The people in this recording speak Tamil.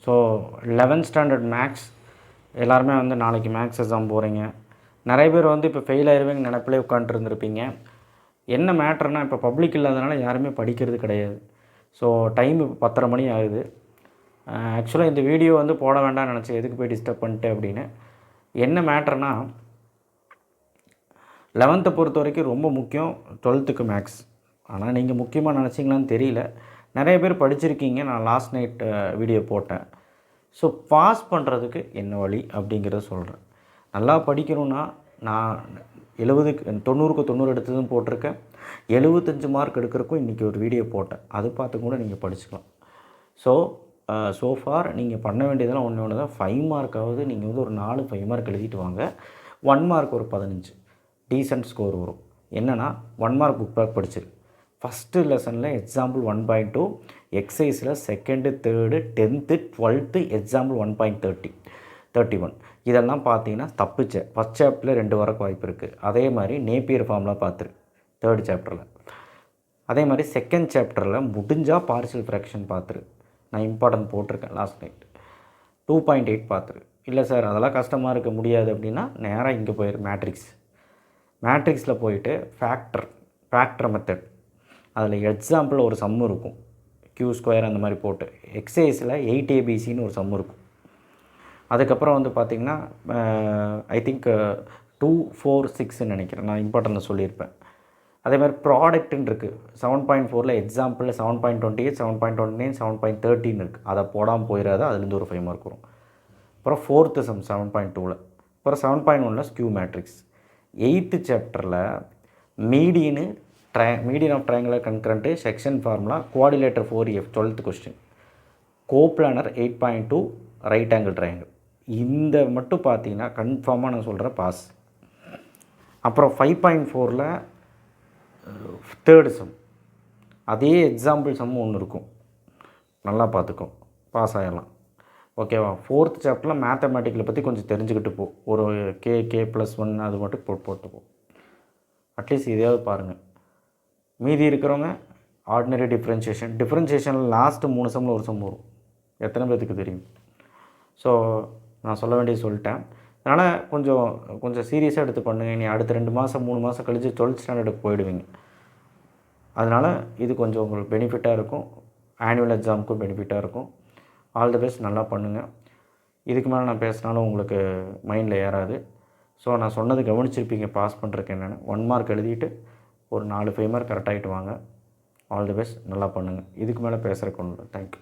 ஸோ 11th ஸ்டாண்டர்ட் மேக்ஸ் எல்லாருமே வந்து நாளைக்கு மேக்ஸ் எக்ஸாம் போகிறீங்க. நிறைய பேர் வந்து இப்போ ஃபெயில் ஆயிடுவீங்க நினப்பிலே உட்காந்துருந்துருப்பீங்க. என்ன மேட்டர்னால் இப்போ பப்ளிக் இல்லாதனால யாருமே படிக்கிறது கிடையாது. ஸோ டைம் இப்போ 10:30 மணி ஆகுது. ஆக்சுவலாக இந்த வீடியோ வந்து போட வேண்டாம்னு நினச்சேன், எதுக்கு போய் டிஸ்டர்ப் பண்ணிட்டு அப்படின்னு. என்ன மேட்டர்னால் 11th பொறுத்த வரைக்கும் ரொம்ப முக்கியம் 12th மேக்ஸ். ஆனால் நீங்கள் முக்கியமாக நினச்சிங்களான்னு தெரியல. நிறைய பேர் படிச்சிருக்கீங்க, நான் லாஸ்ட் நைட் வீடியோ போட்டேன். ஸோ பாஸ் பண்ணுறதுக்கு என்ன வழி அப்படிங்கிறத சொல்கிறேன். நல்லா படிக்கணும்னா நான் 70க்கு 90க்கு 90 எடுத்ததும் போட்டிருக்கேன். 75 மார்க் எடுக்கிறக்கும் இன்றைக்கி ஒரு வீடியோ போட்டேன், அது பார்த்து கூட நீங்கள் படிச்சுக்கலாம். ஸோ ஃபார் நீங்கள் பண்ண வேண்டியதெல்லாம் ஒன்று தான். 5 மார்க்காவது நீங்கள் வந்து ஒரு 4 5 மார்க் எழுதிட்டு வாங்க. 1 மார்க் ஒரு 15 டீசென்ட் ஸ்கோர் வரும். என்னென்னா 1 மார்க் புக் பேக் படிச்சிரு. ஃபஸ்ட்டு லெசனில் example 1.2, எக்ஸசைஸில் 2nd 3rd 10th 12th example 1.31 இதெல்லாம் பார்த்தீங்கன்னா தப்பிச்ச ஃபஸ்ட் சாப்டரில் 2 வரக்கு வாய்ப்பு இருக்குது. அதே மாதிரி நேப்பியர் ஃபார்ம்லாம் பார்த்துரு 3rd சாப்டரில். அதே மாதிரி 2nd சாப்டரில் முடிஞ்சால் பார்ஷியல் ஃப்ராக்ஷன் பார்த்துரு. நான் இம்பார்ட்டன்ட் போட்டிருக்கேன் லாஸ்ட் நைட். 2.8 பார்த்துரு. இல்லை சார் அதெல்லாம் கஷ்டமாக இருக்க முடியாது அப்படின்னா நேராக இங்கே போயிரு. மேட்ரிக்ஸில் போயிட்டு ஃபேக்டர் மெத்தட், அதில் எக்ஸாம்பிள் ஒரு சம் இருக்கும், Q² அந்த மாதிரி போட்டு. எக்ஸசைஸில் 8 ABCன்னு ஒரு சம் இருக்கும். அதுக்கப்புறம் வந்து பார்த்திங்கன்னா ஐ திங்க் 2 4 6ன்னு நினைக்கிறேன், நான் இம்பார்ட்டன்ட் சொல்லியிருப்பேன். அதே மாதிரி ப்ராடக்ட்டுன்னு இருக்குது 7.4ல் எக்ஸாம்பிளில் 7.28 7.29 7.13 இருக்குது. அதை போடாமல் போயிடாது, அதுலேருந்து ஒரு 5 மார்க் வரும். அப்புறம் 4th சம் 7.2ல். அப்புறம் 7.1ல் ஸ்கியூ மேட்ரிக்ஸ். 8th சாப்டரில் median of triangular concurrent, section formula, quadrilateral 4F 12th question, coplanar 8.2 right angle triangle. இந்த மட்டும் பார்த்தீங்கன்னா கன்ஃபார்மாக நான் சொல்கிறேன் பாஸ். அப்புறம் 5.4ல் 3rd சம், அதே எக்ஸாம்பிள் சம் ஒன்று இருக்கும், நல்லா பார்த்துக்கோ, பாஸ் ஆகிடலாம். ஓகேவா? 4th சாப்டரில் மேத்தமேட்டிக்கில் பற்றி கொஞ்சம் தெரிஞ்சுக்கிட்டு போ. ஒரு K+1 அது மட்டும் போட்டு போ. அட்லீஸ்ட் இதையாவது பாருங்கள். மீதி இருக்கிறவங்க ஆர்டினரி டிஃப்ரென்ஷியேஷனில் லாஸ்ட்டு 3 சம்மில் ஒரு சம் வரும். எத்தனை பேர்த்துக்கு தெரியும்? ஸோ நான் சொல்ல வேண்டியது சொல்லிட்டேன். அதனால் கொஞ்சம் சீரியஸாக எடுத்து பண்ணுங்கள். நீ அடுத்த 2 மாதம் 3 மாதம் கழித்து 12th ஸ்டாண்டர்டுக்கு போயிடுவீங்க. அதனால் இது கொஞ்சம் உங்களுக்கு பெனிஃபிட்டாக இருக்கும், ஆனுவல் எக்ஸாமுக்கும் பெனிஃபிட்டாக இருக்கும். ஆல் தி பெஸ்ட், நல்லா பண்ணுங்கள். இதுக்கு மேலே நான் பேசினாலும் உங்களுக்கு மைண்டில் ஏறாது. ஸோ நான் சொன்னது கவனிச்சிருப்பீங்க பாஸ் பண்ணுறதுக்கு என்னென்னு. 1 மார்க் எழுதிட்டு ஒரு 4 5 மார்க் கரெக்டாகிட்டு வாங்க. ஆல் தி பெஸ்ட், நல்லா பண்ணுங்கள். இதுக்கு மேலே பேசுகிறக்கு ஒன்றும் இல்லை. தேங்க்யூ.